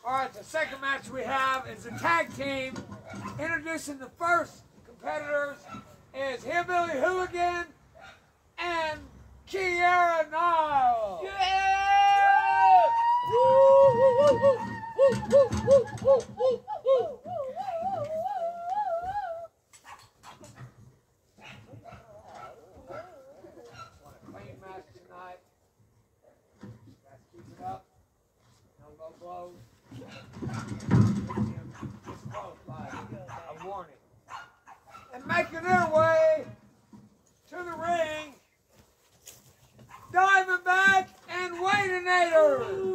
All right, the second match we have is a tag team. Introducing the first competitors is Hillbilly Hooligan and Kiara Niles. Yeah! Woo, woo, woo, woo, woo, woo, woo, woo, woo, woo. Clean match tonight. Let's keep it up. No low blows. A warning. And making their way to the ring, Diamondback and Wadenator.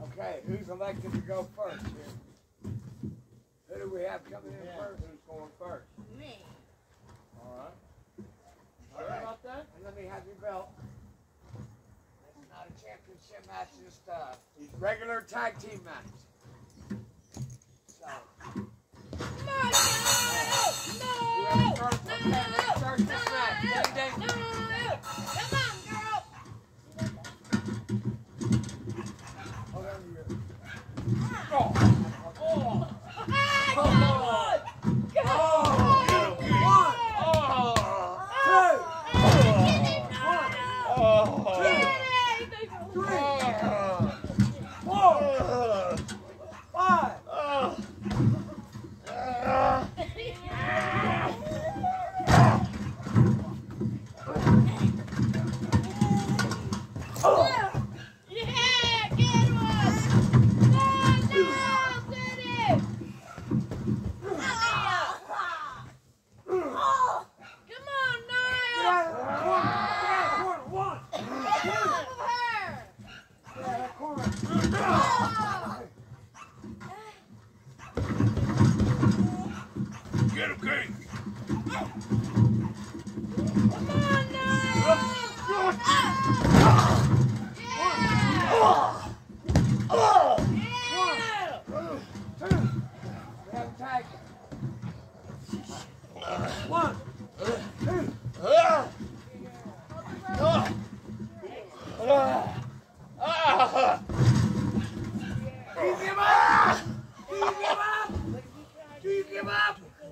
Okay, who's elected to go first here? Who do we have coming in first? Who's going first? Me. All right. Sorry about that? And let me have your belt. This is not a championship match, just a regular tag team match. So. No! Whoever starts, okay, let's start this match. Ding, ding. Come on, girl! Hold on to your. Oh! Oh! Hey, come on! Come on! Get him, King!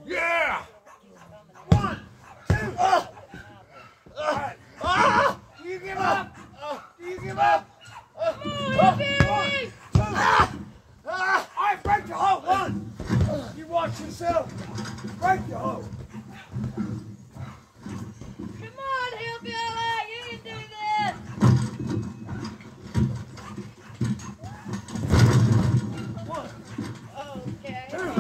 Yeah! One, two. Alright. Do you give up? Do you give up? One, two. Alright, break the hoe. One. You watch yourself. Break the hoe. Come on, Hillbilly! You can do this! One, Okay. two. Come on,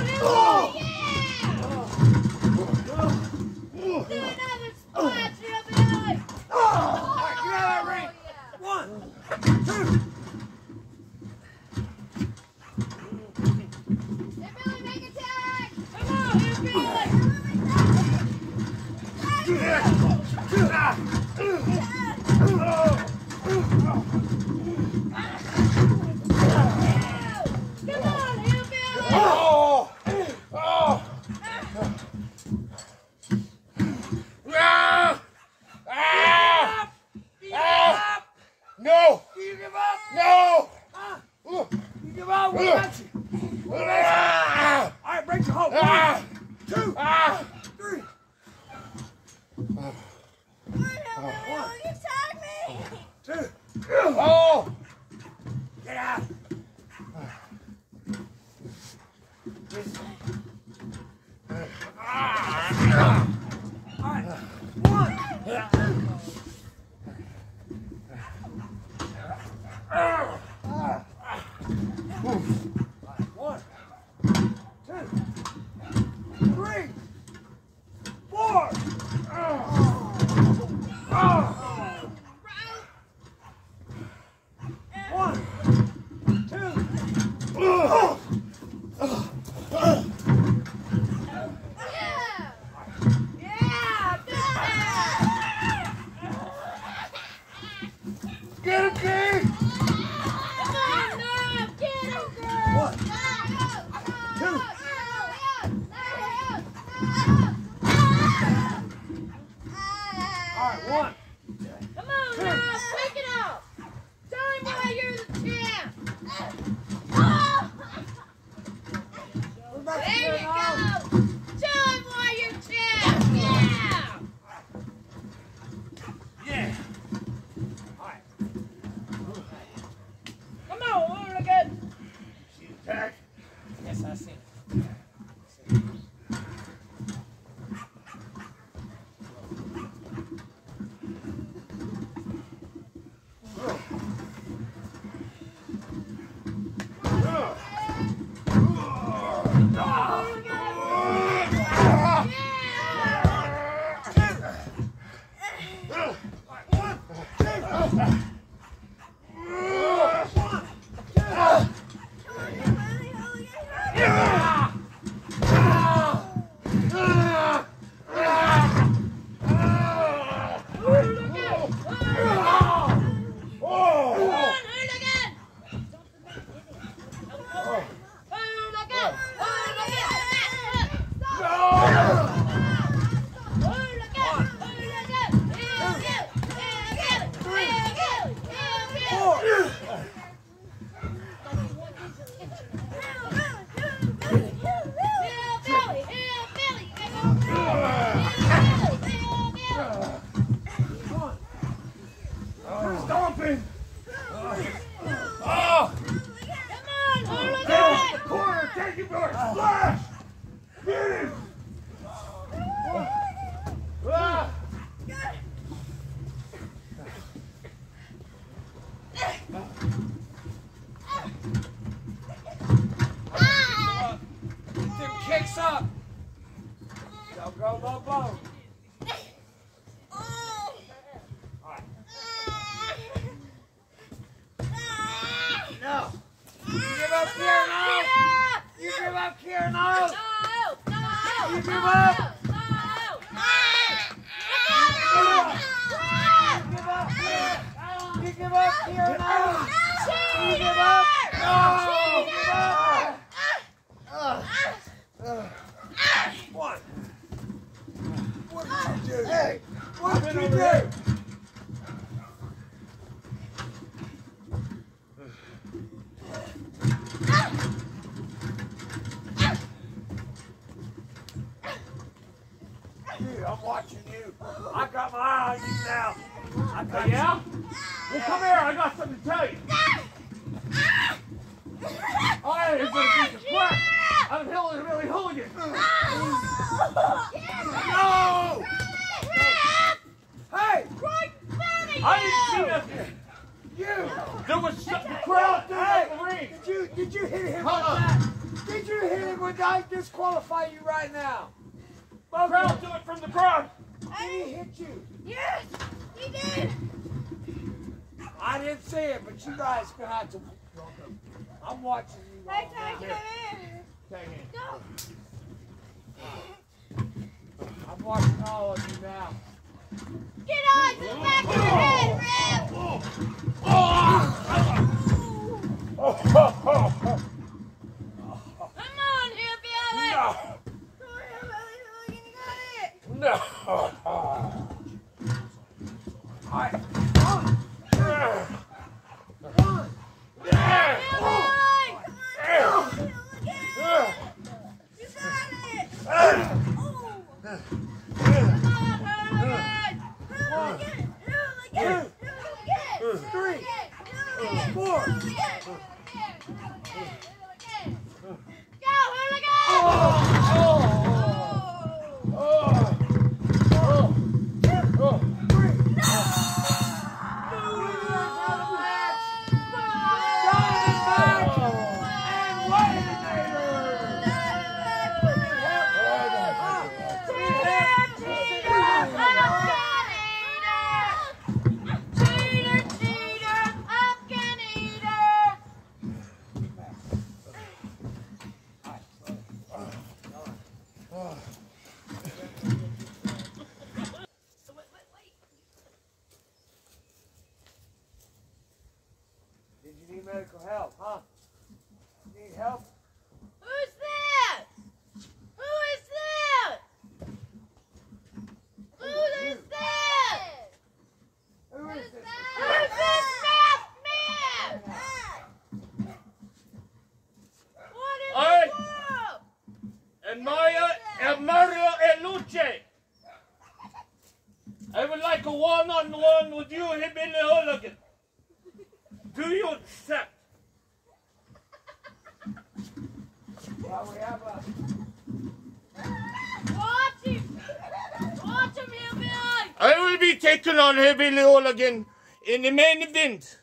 Hillbilly! Yeah! Do another splash, Hillbilly! Alright, get out of that ring. One, two. Hillbilly, make a tag! Come on, Hillbilly! Come on, Hillbilly! Oh! Oh! Ah! Ah! Ah! No! Do you give up? No! You give up? What about you? What about you? Ah! Alright, break the hoe. Ah! One, two, Ah! three. Will you tag me? Two. Oh! Get out. Alright. One, two. One, two, three, four. One, two. All right, 1. Come on, now, take it out. Tell him why you're the champ. There you go. Tell him why you're champ. Yeah. Yeah. All right. Come on, we're good. See the tag? Yes, I see. Stomping. Take the corner. Take it for a splash. Get him. Them kicks up. Don't go low blow. No. You give up here now. You give up here now. You give up. You give up here now. You give up. No. One. What did you do? Hey, What what did did you you do? do? I'm watching you. I got my eye on you now. I got Yeah? you. Well, come here. I got something to tell you. I ain't gonna piece of crap. I'm really hooligan. No! Hey, I didn't see nothing. you! There was the crowd doing Hey, the ring. Did you hit him Uh-uh. with that? Did you hit him with that? I disqualify you right now. The crowd do it from the crowd. Did he hit you? Yes, he did. I didn't see it, but you guys gonna have to. I'm watching you. Hey, all Ty, now. come in. Tag in. Go. I'm watching all of you now. Get on to the back of your head, Rip. Come on, Hillbilly. No. No. one-on-one with you, Hillbilly Hooligan. Do you accept? Well, we have a... Watch him! Watch him, Hillbilly! I will be taking on Hillbilly Hooligan in the main event